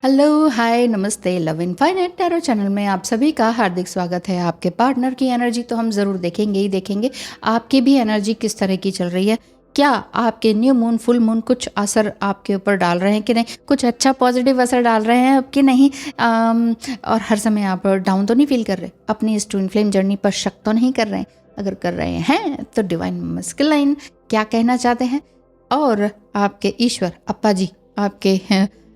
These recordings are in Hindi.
हेलो, हाय, नमस्ते। लव इनफाइनाइट टैरो चैनल में आप सभी का हार्दिक स्वागत है। आपके पार्टनर की एनर्जी तो हम ज़रूर देखेंगे ही देखेंगे। आपकी भी एनर्जी किस तरह की चल रही है? क्या आपके न्यू मून, फुल मून कुछ असर आपके ऊपर डाल रहे हैं कि नहीं? कुछ अच्छा पॉजिटिव असर डाल रहे हैं कि नहीं? और हर समय आप डाउन तो नहीं फील कर रहे? अपनी इस ट्विन फ्लेम जर्नी पर शक तो नहीं कर रहे हैं? अगर कर रहे हैं तो डिवाइन मस्कुलाइन क्या कहना चाहते हैं? और आपके ईश्वर अप्पा जी, आपके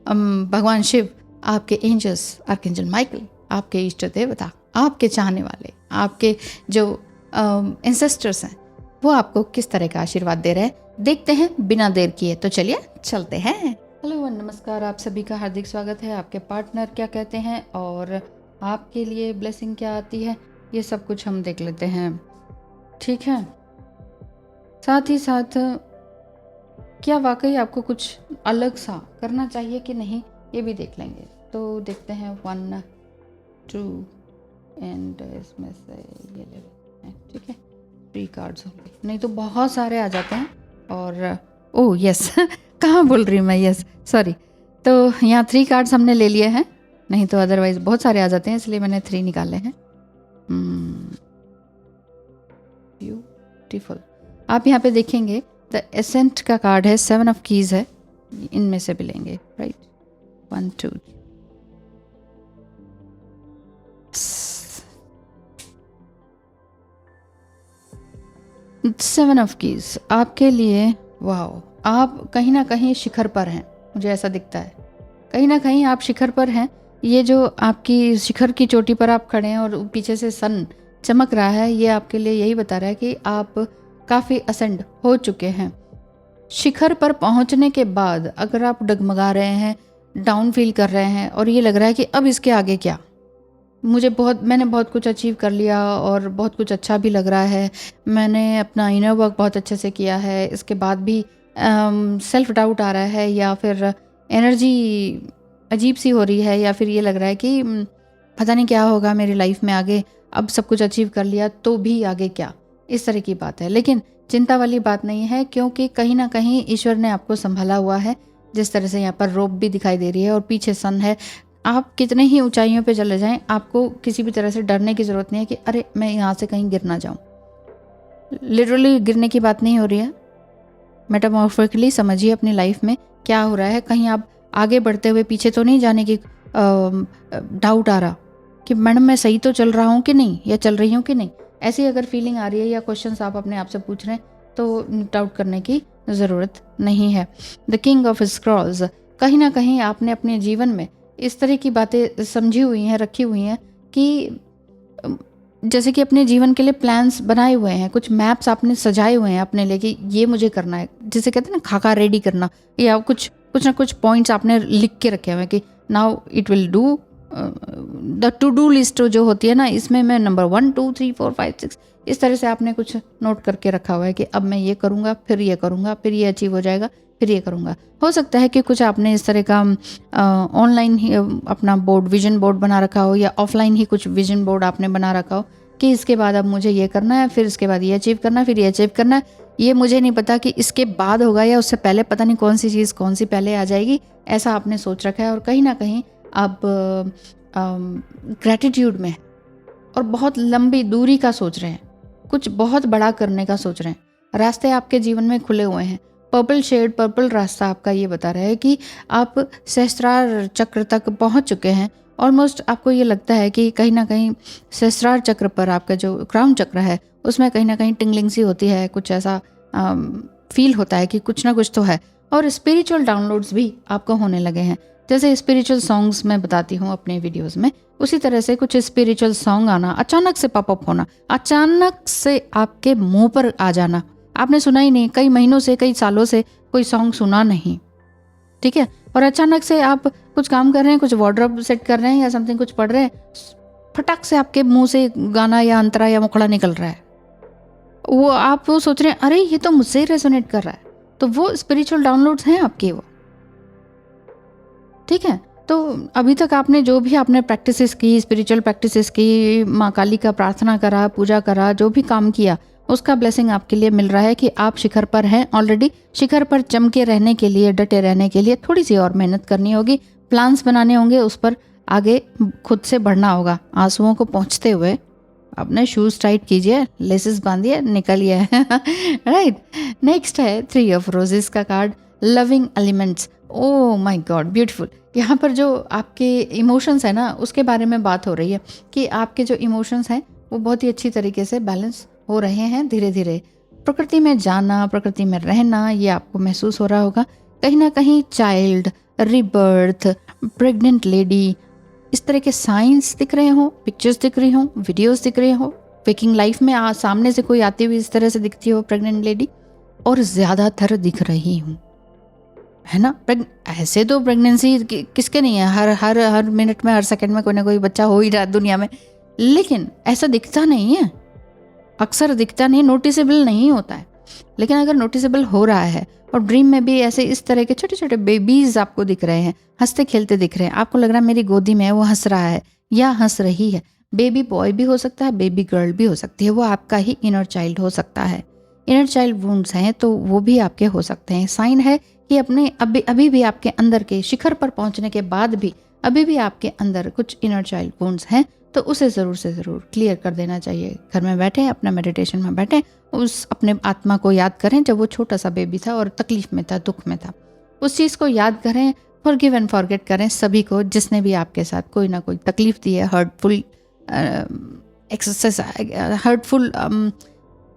भगवान शिव, आपके एंजल्स, आर्कएंजल माइकल, आपके इष्ट देवता, आपके चाहने वाले, आपके जो एंसेस्टर्स हैं, वो आपको किस तरह का आशीर्वाद दे रहे हैं, देखते हैं बिना देर किए। तो चलिए चलते हैं। हेलो, नमस्कार। आप सभी का हार्दिक स्वागत है। आपके पार्टनर क्या कहते हैं और आपके लिए ब्लेसिंग क्या आती है, ये सब कुछ हम देख लेते हैं। ठीक है। साथ ही साथ क्या वाकई आपको कुछ अलग सा करना चाहिए कि नहीं, ये भी देख लेंगे। तो देखते हैं 1 2 एंड इसमें से ये ले लेते हैं। ठीक है, 3 कार्ड्स होंगे, नहीं तो बहुत सारे आ जाते हैं। और ओह यस कहाँ बोल रही हूँ मैं, यस सॉरी। तो यहाँ 3 कार्ड्स हमने ले लिए हैं, नहीं तो अदरवाइज बहुत सारे आ जाते हैं, इसलिए मैंने 3 निकाले हैं। ब्यूटीफुल। आप यहाँ पे देखेंगे द एसेंट का कार्ड है, 7 ऑफ कीज है, इनमें से भी लेंगे, राइट। 1 2 7 ऑफ कीज आपके लिए। वाओ, आप कहीं ना कहीं शिखर पर हैं, मुझे ऐसा दिखता है। कहीं ना कहीं आप शिखर पर हैं। ये जो आपकी शिखर की चोटी पर आप खड़े हैं और पीछे से सन चमक रहा है, ये आपके लिए यही बता रहा है कि आप काफ़ी असेंड हो चुके हैं। शिखर पर पहुंचने के बाद अगर आप डगमगा रहे हैं, डाउन फील कर रहे हैं और ये लग रहा है कि अब इसके आगे क्या, मैंने बहुत कुछ अचीव कर लिया और बहुत कुछ अच्छा भी लग रहा है, मैंने अपना इनर वर्क बहुत अच्छे से किया है, इसके बाद भी सेल्फ डाउट आ रहा है या फिर एनर्जी अजीब सी हो रही है, या फिर ये लग रहा है कि पता नहीं क्या होगा मेरी लाइफ में आगे, अब सब कुछ अचीव कर लिया तो भी आगे क्या, इस तरह की बात है। लेकिन चिंता वाली बात नहीं है, क्योंकि कहीं ना कहीं ईश्वर ने आपको संभाला हुआ है। जिस तरह से यहाँ पर रोप भी दिखाई दे रही है और पीछे सन है। आप कितने ही ऊंचाइयों पे चले जाएं, आपको किसी भी तरह से डरने की ज़रूरत नहीं है कि अरे मैं यहाँ से कहीं गिर ना जाऊँ। लिटरली गिरने की बात नहीं हो रही है, मेटामॉर्फिकली समझिए अपनी लाइफ में क्या हो रहा है। कहीं आप आगे बढ़ते हुए पीछे तो नहीं जाने की डाउट आ रहा कि मैडम मैं सही तो चल रहा हूँ कि नहीं, या चल रही हूँ कि नहीं। ऐसी अगर फीलिंग आ रही है या क्वेश्चंस आप अपने आप से पूछ रहे हैं, तो डाउट करने की ज़रूरत नहीं है। द किंग ऑफ स्क्रॉल्स, कहीं ना कहीं आपने अपने जीवन में इस तरह की बातें समझी हुई हैं, रखी हुई हैं कि जैसे कि अपने जीवन के लिए प्लान्स बनाए हुए हैं, कुछ मैप्स आपने सजाए हुए हैं अपने लिए कि ये मुझे करना है, जिसे कहते हैं ना खाका रेडी करना, या कुछ ना कुछ पॉइंट्स आपने लिख के रखे हुए हैं कि now it will do the two do list जो होती है ना, इसमें मैं नंबर 1 2 3 4 5 6 इस तरह से आपने कुछ नोट करके रखा हुआ है कि अब मैं ये करूँगा, फिर ये करूँगा, फिर ये अचीव हो जाएगा, फिर ये करूँगा। हो सकता है कि कुछ आपने इस तरह का ऑनलाइन ही अपना बोर्ड, विजन बोर्ड बना रखा हो, या ऑफलाइन ही कुछ विजन बोर्ड आपने बना रखा हो कि इसके बाद अब मुझे ये करना है, फिर इसके बाद ये अचीव करना है, फिर ये अचीव करना है। ये मुझे नहीं पता कि इसके बाद होगा या उससे पहले, पता नहीं कौन सी चीज़ कौन सी पहले आ जाएगी, ऐसा आपने सोच रखा है। और कहीं ना कहीं आप ग्रैटिट्यूड में और बहुत लंबी दूरी का सोच रहे हैं, कुछ बहुत बड़ा करने का सोच रहे हैं। रास्ते आपके जीवन में खुले हुए हैं। पर्पल शेड, पर्पल रास्ता आपका ये बता रहा है कि आप सहस्त्रार चक्र तक पहुंच चुके हैं। ऑलमोस्ट आपको ये लगता है कि कहीं ना कहीं सहस्त्रार चक्र पर आपका जो क्राउन चक्र है, उसमें कहीं ना कहीं टिंगलिंग सी होती है, कुछ ऐसा फील होता है कि कुछ ना कुछ तो है। और स्पिरिचुअल डाउनलोड्स भी आपको होने लगे हैं। जैसे स्पिरिचुअल सॉन्ग्स मैं बताती हूँ अपने वीडियोस में, उसी तरह से कुछ स्पिरिचुअल सॉन्ग आना, अचानक से पॉपअप होना, अचानक से आपके मुंह पर आ जाना। आपने सुना ही नहीं, कई महीनों से, कई सालों से कोई सॉन्ग सुना नहीं, ठीक है, और अचानक से आप कुछ काम कर रहे हैं, कुछ वार्डरोब सेट कर रहे हैं या समथिंग कुछ पढ़ रहे हैं, फटक से आपके मुंह से गाना या अंतरा या मुखड़ा निकल रहा है। वो आप वो सोच रहे हैं अरे ये तो मुझसे ही रेजोनेट कर रहा है। तो वो स्पिरिचुअल डाउनलोड्स हैं आपके, वो ठीक है। तो अभी तक आपने जो भी आपने प्रैक्टिसेस की, स्पिरिचुअल प्रैक्टिसेस की, माँ काली का प्रार्थना करा, पूजा करा, जो भी काम किया, उसका ब्लेसिंग आपके लिए मिल रहा है कि आप शिखर पर हैं ऑलरेडी। शिखर पर चमके रहने के लिए, डटे रहने के लिए थोड़ी सी और मेहनत करनी होगी, प्लान्स बनाने होंगे, उस पर आगे खुद से बढ़ना होगा। आंसुओं को पहुँचते हुए अपने शूज़ टाइट कीजिए, लेसेस बांधिए, निकलिए। राइट। नेक्स्ट है 3 ऑफ रोजेस का card, loving elements. Oh my God, beautiful. यहाँ पर जो आपके इमोशंस है ना, उसके बारे में बात हो रही है कि आपके जो इमोशंस हैं वो बहुत ही अच्छी तरीके से बैलेंस हो रहे हैं धीरे धीरे। प्रकृति में जाना, प्रकृति में रहना, ये आपको महसूस हो रहा होगा। कहीं ना कहीं चाइल्ड, रिबर्थ, प्रेग्नेंट लेडी, इस तरह के साइंस दिख रहे हो, पिक्चर्स दिख रही हो, वीडियोस दिख रहे हो, वेकिंग लाइफ में सामने से कोई आती हुई इस तरह से दिखती हो प्रेग्नेंट लेडी, और ज़्यादातर दिख रही हूँ, है ना। ऐसे तो प्रेगनेंसी किसके नहीं है, हर मिनट में, हर सेकंड में कोई ना कोई बच्चा हो ही रहा है दुनिया में, लेकिन ऐसा दिखता नहीं है, अक्सर दिखता नहीं, नोटिसेबल नहीं होता है। लेकिन अगर नोटिसेबल हो रहा है और ड्रीम में भी ऐसे इस तरह के छोटे छोटे बेबीज आपको दिख रहे हैं, हंसते खेलते दिख रहे हैं, आपको लग रहा है मेरी गोदी में है, वो हंस रहा है या हंस रही है। बेबी बॉय भी हो सकता है, बेबी गर्ल भी हो सकती है, वो आपका ही इनर चाइल्ड हो सकता है। इनर चाइल्ड वुंड्स हैं तो वो भी आपके हो सकते हैं। साइन है कि अपने अभी भी आपके अंदर के शिखर पर पहुंचने के बाद भी अभी भी आपके अंदर कुछ इनर चाइल्ड वुंड्स हैं, तो उसे ज़रूर से ज़रूर क्लियर कर देना चाहिए। घर में बैठे, अपना मेडिटेशन में बैठे, उस अपने आत्मा को याद करें जब वो छोटा सा बेबी था और तकलीफ में था, दुख में था, उस चीज़ को याद करें, फॉरगिव एंड फॉरगेट करें सभी को जिसने भी आपके साथ कोई ना कोई तकलीफ दी है,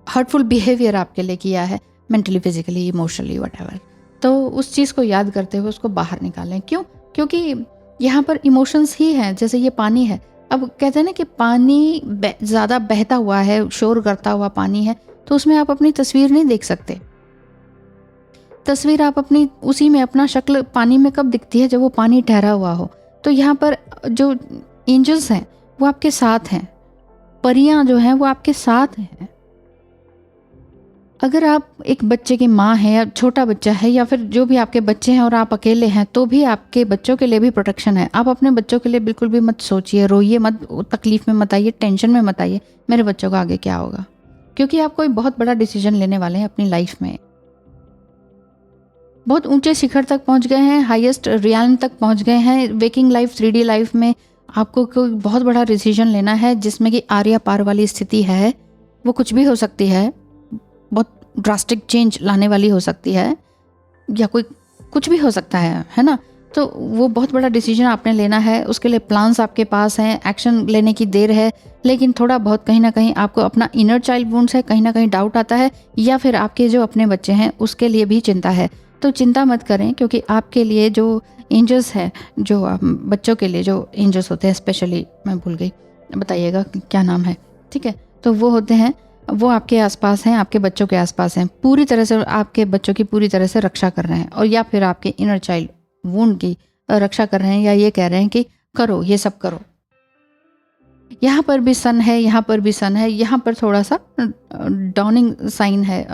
हर्टफुल बिहेवियर आपके लिए किया है, मेंटली, फिजिकली, इमोशनली, व्हाटएवर। तो उस चीज़ को याद करते हुए उसको बाहर निकालें। क्यों? क्योंकि यहाँ पर इमोशंस ही हैं। जैसे ये पानी है, अब कहते हैं ना कि पानी ज़्यादा बहता हुआ है, शोर करता हुआ पानी है, तो उसमें आप अपनी तस्वीर नहीं देख सकते। तस्वीर आप अपनी उसी में, अपना शक्ल पानी में कब दिखती है? जब वो पानी ठहरा हुआ हो। तो यहाँ पर जो एंजल्स हैं वो आपके साथ हैं, परियां जो हैं वो आपके साथ हैं। अगर आप एक बच्चे की माँ हैं या छोटा बच्चा है या फिर जो भी आपके बच्चे हैं और आप अकेले हैं, तो भी आपके बच्चों के लिए भी प्रोटेक्शन है। आप अपने बच्चों के लिए बिल्कुल भी मत सोचिए, रोइए मत, तकलीफ में मत आइए, टेंशन में मत आइए मेरे बच्चों का आगे क्या होगा, क्योंकि आप कोई बहुत बड़ा डिसीजन लेने वाले हैं अपनी लाइफ में। बहुत ऊंचे शिखर तक पहुंच गए हैं, हाईएस्ट रियल्म तक पहुंच गए हैं। वेकिंग लाइफ, 3D लाइफ में आपको कोई बहुत बड़ा डिसीजन लेना है जिसमें कि आर्या पार वाली स्थिति है। वो कुछ भी हो सकती है, बहुत ड्रास्टिक चेंज लाने वाली हो सकती है, या कोई कुछ भी हो सकता है ना। तो वो बहुत बड़ा डिसीजन आपने लेना है, उसके लिए प्लान्स आपके पास हैं, एक्शन लेने की देर है, लेकिन थोड़ा बहुत कहीं ना कहीं आपको अपना इनर चाइल्ड वुंड्स है, कहीं ना कहीं डाउट आता है, या फिर आपके जो अपने बच्चे हैं उसके लिए भी चिंता है। तो चिंता मत करें, क्योंकि आपके लिए जो एंजल्स हैं, जो बच्चों के लिए जो एंजल्स होते हैं, स्पेशली मैं भूल गई, बताइएगा क्या नाम है, ठीक है, तो वो होते हैं, वो आपके आसपास हैं, आपके बच्चों के आसपास हैं, पूरी तरह से आपके बच्चों की पूरी तरह से रक्षा कर रहे हैं, और या फिर आपके इनर चाइल्ड वुंड की रक्षा कर रहे हैं, या ये कह रहे हैं कि करो, ये सब करो। यहाँ पर भी सन है, यहाँ पर भी सन है, यहाँ पर थोड़ा सा डॉनिंग साइन है,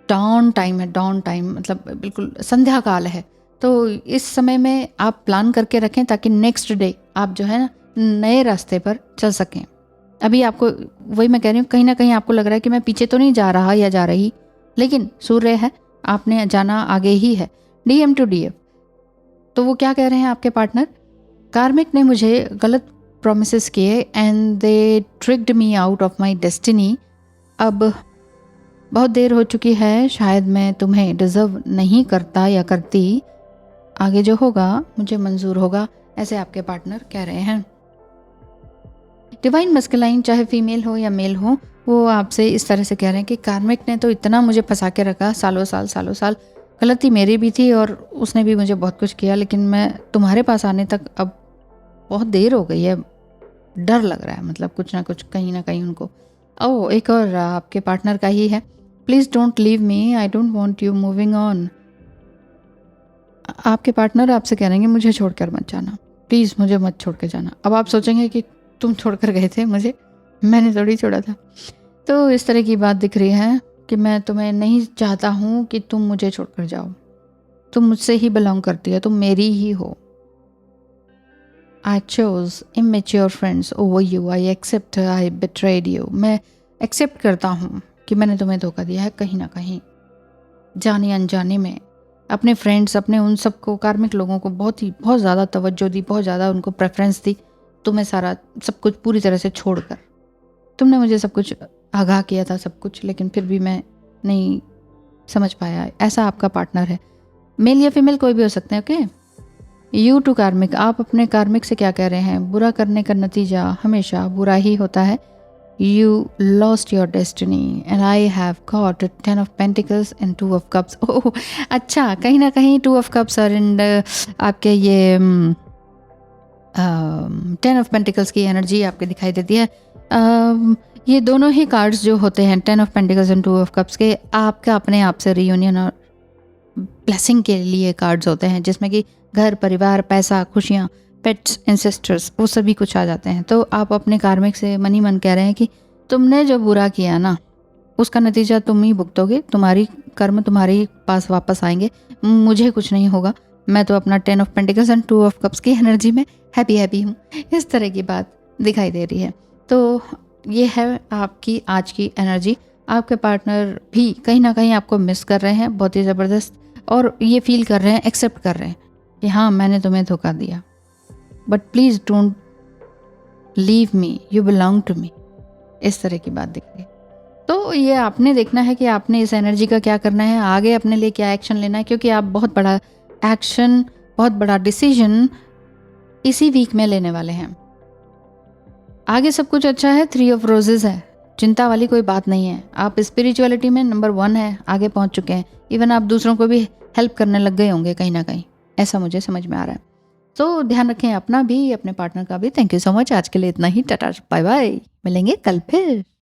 डॉन टाइम है, डॉन टाइम मतलब बिल्कुल संध्या काल है। तो इस समय में आप प्लान करके रखें ताकि नेक्स्ट डे आप जो है ना नए रास्ते पर चल सकें। अभी आपको, वही मैं कह रही हूँ, कहीं ना कहीं आपको लग रहा है कि मैं पीछे तो नहीं जा रहा या जा रही, लेकिन सूर्य है, आपने जाना आगे ही है, DM to DF। तो वो क्या कह रहे हैं आपके पार्टनर? कार्मिक ने मुझे गलत प्रोमिसेस किए and they tricked me out of my destiny. अब बहुत देर हो चुकी है, शायद मैं तुम्हें डिजर्व नहीं करता या करती, आगे जो होगा मुझे मंजूर होगा, ऐसे आपके पार्टनर कह रहे हैं। डिवाइन मस्कुलाइन, चाहे फीमेल हो या मेल हो, वो आपसे इस तरह से कह रहे हैं कि कार्मिक ने तो इतना मुझे फंसा के रखा, सालों साल, गलती मेरी भी थी और उसने भी मुझे बहुत कुछ किया, लेकिन मैं तुम्हारे पास आने तक अब बहुत देर हो गई है, डर लग रहा है, मतलब कुछ ना कुछ कहीं ना कहीं उनको। ओह, एक और आपके पार्टनर का ही है, please don't leave me, I don't want you moving on. आपके पार्टनर आपसे कह रहे हैं मुझे छोड़कर मत जाना, प्लीज़ मुझे मत छोड़ के जाना। अब आप सोचेंगे कि तुम छोड़कर गए थे मुझे, मैंने थोड़ी छोड़ा था। तो इस तरह की बात दिख रही है कि मैं तुम्हें नहीं चाहता हूँ कि तुम मुझे छोड़कर जाओ, तुम मुझसे ही बिलोंग करती है, तुम मेरी ही हो। I choose immature friends over you, I accept I betrayed you. मैं एक्सेप्ट करता हूँ कि मैंने तुम्हें धोखा दिया है, कहीं ना कहीं जाने अनजाने में अपने फ्रेंड्स, अपने उन सबको, कार्मिक लोगों को बहुत ज़्यादा तवज्जो दी, बहुत ज़्यादा उनको प्रेफ़रेंस दी, तुम्हें सारा सब कुछ पूरी तरह से छोड़कर। तुमने मुझे सब कुछ आगाह किया था सब कुछ, लेकिन फिर भी मैं नहीं समझ पाया। ऐसा आपका पार्टनर है, मेल या फीमेल कोई भी हो सकते हैं, ओके। यू टू कार्मिक, आप अपने कार्मिक से क्या कह रहे हैं? बुरा करने का नतीजा हमेशा बुरा ही होता है। You lost your destiny and I have got 10 of Pentacles and 2 of Cups. ओह अच्छा, कहीं ना कहीं 2 of Cups और इन आपके ये 10 ऑफ पेंटिकल्स की एनर्जी आपके दिखाई देती है। ये दोनों ही कार्ड्स जो होते हैं 10 of pentacles and 2 of cups के, आपका अपने आप से रियूनियन और ब्लेसिंग के लिए कार्ड्स होते हैं, जिसमें कि घर, परिवार, पैसा, खुशियाँ, पेट्स, एंसेस्टर्स, वो सभी कुछ आ जाते हैं। तो आप अपने कार्मिक से मन ही मन कह रहे हैं कि तुमने जो बुरा किया ना, उसका नतीजा तुम ही भुगतोगे, तुम्हारी कर्म तुम्हारे पास वापस आएंगे, मुझे कुछ नहीं होगा, मैं तो अपना 10 of pentacles and 2 of cups की एनर्जी में हैप्पी हूँ। इस तरह की बात दिखाई दे रही है। तो ये है आपकी आज की एनर्जी। आपके पार्टनर भी कहीं ना कहीं आपको मिस कर रहे हैं बहुत ही ज़बरदस्त, और ये फील कर रहे हैं, एक्सेप्ट कर रहे हैं कि हाँ, मैंने तुम्हें धोखा दिया, but please don't leave me, you belong to me. इस तरह की बात दिख रही है। तो ये आपने देखना है कि आपने इस एनर्जी का क्या करना है, आगे अपने लिए क्या एक्शन लेना है, क्योंकि आप बहुत बड़ा एक्शन, बहुत बड़ा डिसीजन इसी वीक में लेने वाले हैं। आगे सब कुछ अच्छा है, 3 ऑफ रोजेस है, चिंता वाली कोई बात नहीं है। आप स्पिरिचुअलिटी में नंबर 1 है, आगे पहुंच चुके हैं। इवन आप दूसरों को भी हेल्प करने लग गए होंगे कहीं ना कहीं, ऐसा मुझे समझ में आ रहा है। तो ध्यान रखें अपना भी, अपने पार्टनर का भी। Thank you so much. आज के लिए इतना ही। टाटा, बाय बाय, मिलेंगे कल फिर।